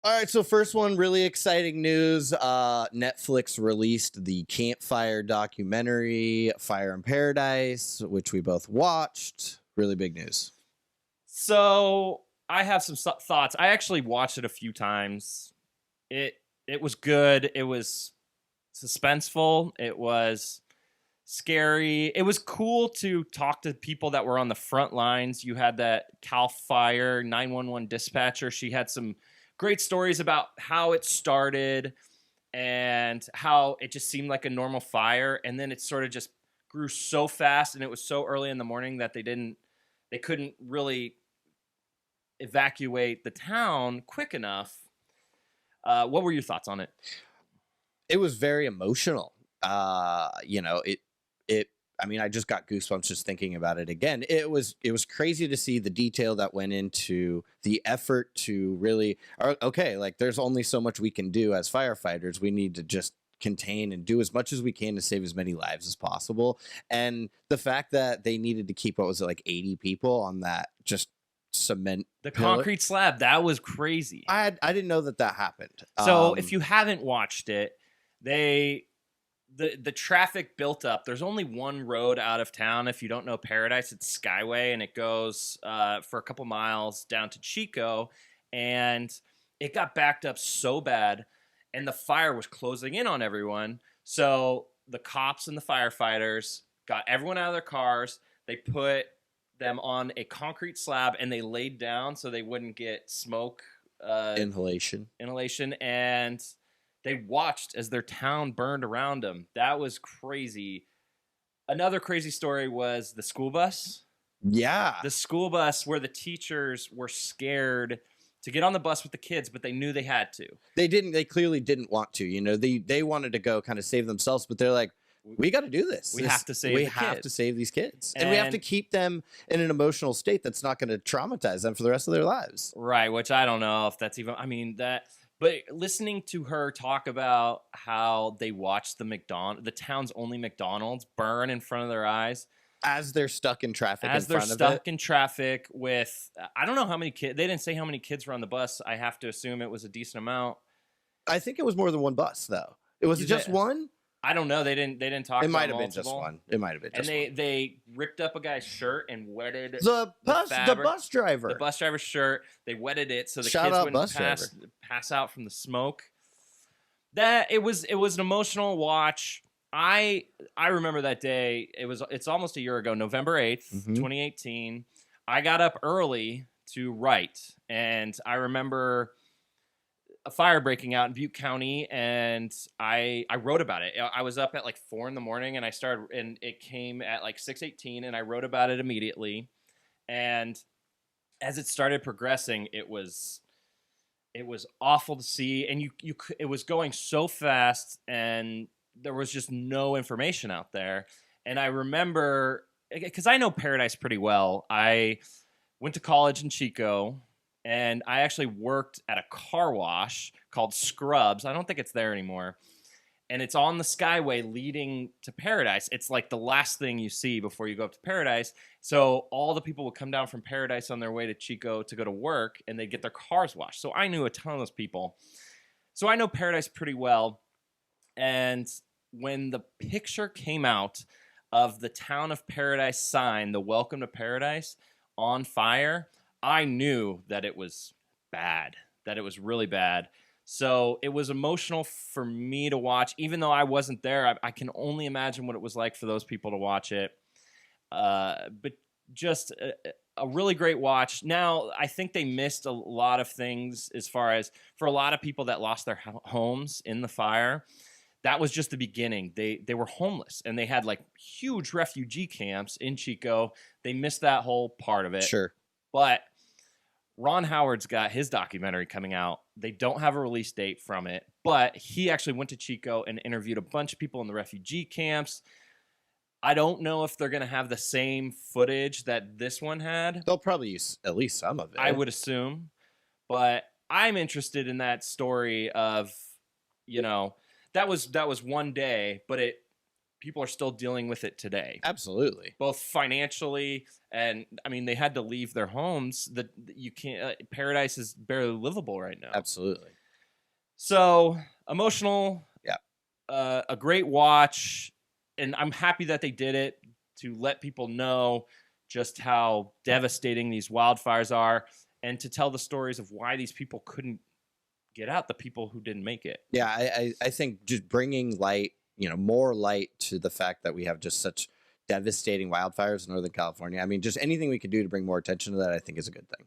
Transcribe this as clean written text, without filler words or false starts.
All right, so first one, really exciting news. Netflix released the Campfire documentary, Fire in Paradise, which we both watched. Really big news. So I have some thoughts. I actually watched it a few times. It it was good. It was suspenseful. It was scary. It was cool to talk to people that were on the front lines. You had that Cal Fire 911 dispatcher. She had some great stories about how it started and how it just seemed like a normal fire, and then it sort of just grew so fast, and it was so early in the morning that they couldn't really evacuate the town quick enough. What were your thoughts on it? It was very emotional. It I mean, I just got goosebumps just thinking about it again. It was crazy to see the detail that went into the effort to really okay, like there's only so much we can do as firefighters. We need to just contain and do as much as we can to save as many lives as possible. And the fact that they needed to keep, what was it, like 80 people on that just cement The pillar. concrete slab, that was crazy. I didn't know that that happened. So if you haven't watched it, they the traffic built up. There's only one road out of town. If you don't know Paradise, it's Skyway, and it goes for a couple miles down to Chico, and it got backed up so bad, and the fire was closing in on everyone. So the cops and the firefighters got everyone out of their cars. They put them on a concrete slab, and they laid down so they wouldn't get smoke inhalation, and they watched as their town burned around them. That was crazy. Another crazy story was the school bus. Yeah. The school bus where the teachers were scared to get on the bus with the kids, but they knew they had to. They clearly didn't want to. They wanted to go kind of save themselves, but they're like, we got to do this. We have to save the kids. To save these kids. And we have to keep them in an emotional state that's not going to traumatize them for the rest of their lives. Right, which I don't know if that's even, but listening to her talk about how they watched the town's only McDonald's burn in front of their eyes as they're stuck in traffic. In traffic with, I don't know how many kids. They didn't say how many kids were on the bus. I have to assume it was a decent amount. I think it was more than one bus, though. It was just one. I don't know. They didn't talk. It might have been just one. It might have been just one. And they ripped up a guy's shirt and wetted the bus driver. The bus driver's shirt. They wetted it so the Shout kids wouldn't pass out from the smoke. That it was an emotional watch. I remember that day. It's almost a year ago, November 8th, 2018. I got up early to write, and I remember a fire breaking out in Butte County, and I wrote about it. I was up at like 4 a.m, and I started, and it came at like 6:18, and I wrote about it immediately. And as it started progressing, it was awful to see, and it was going so fast, and there was just no information out there. And I remember, because I know Paradise pretty well. I went to college in Chico, and I actually worked at a car wash called Scrubs. I don't think it's there anymore. And it's on the Skyway leading to Paradise. It's like the last thing you see before you go up to Paradise. So all the people would come down from Paradise on their way to Chico to go to work, and they'd get their cars washed. So I knew a ton of those people. So I know Paradise pretty well. And when the picture came out of the Town of Paradise sign, the Welcome to Paradise, on fire, I knew that it was bad, that it was really bad. So it was emotional for me to watch, even though I wasn't there. I can only imagine what it was like for those people to watch it. But just a really great watch. Now, I think they missed a lot of things as far as for a lot of people that lost their homes in the fire. That was just the beginning. They were homeless, and they had like huge refugee camps in Chico. They missed that whole part of it. Sure. But Ron Howard's got his documentary coming out. They don't have a release date from it, but he actually went to Chico and interviewed a bunch of people in the refugee camps. I don't know if they're going to have the same footage that this one had. They'll probably use at least some of it, I would assume. But I'm interested in that story of, that was one day, but people are still dealing with it today, Absolutely. both financially and I mean they had to leave their homes. That you can't. Paradise is barely livable right now. Absolutely. So emotional. Yeah. A great watch, and I'm happy that they did it to let people know just how devastating these wildfires are, and to tell the stories of why these people couldn't get out, the people who didn't make it. Yeah, I think just bringing light, more light to the fact that we have just such devastating wildfires in Northern California. I mean, just anything we could do to bring more attention to that, I think is a good thing.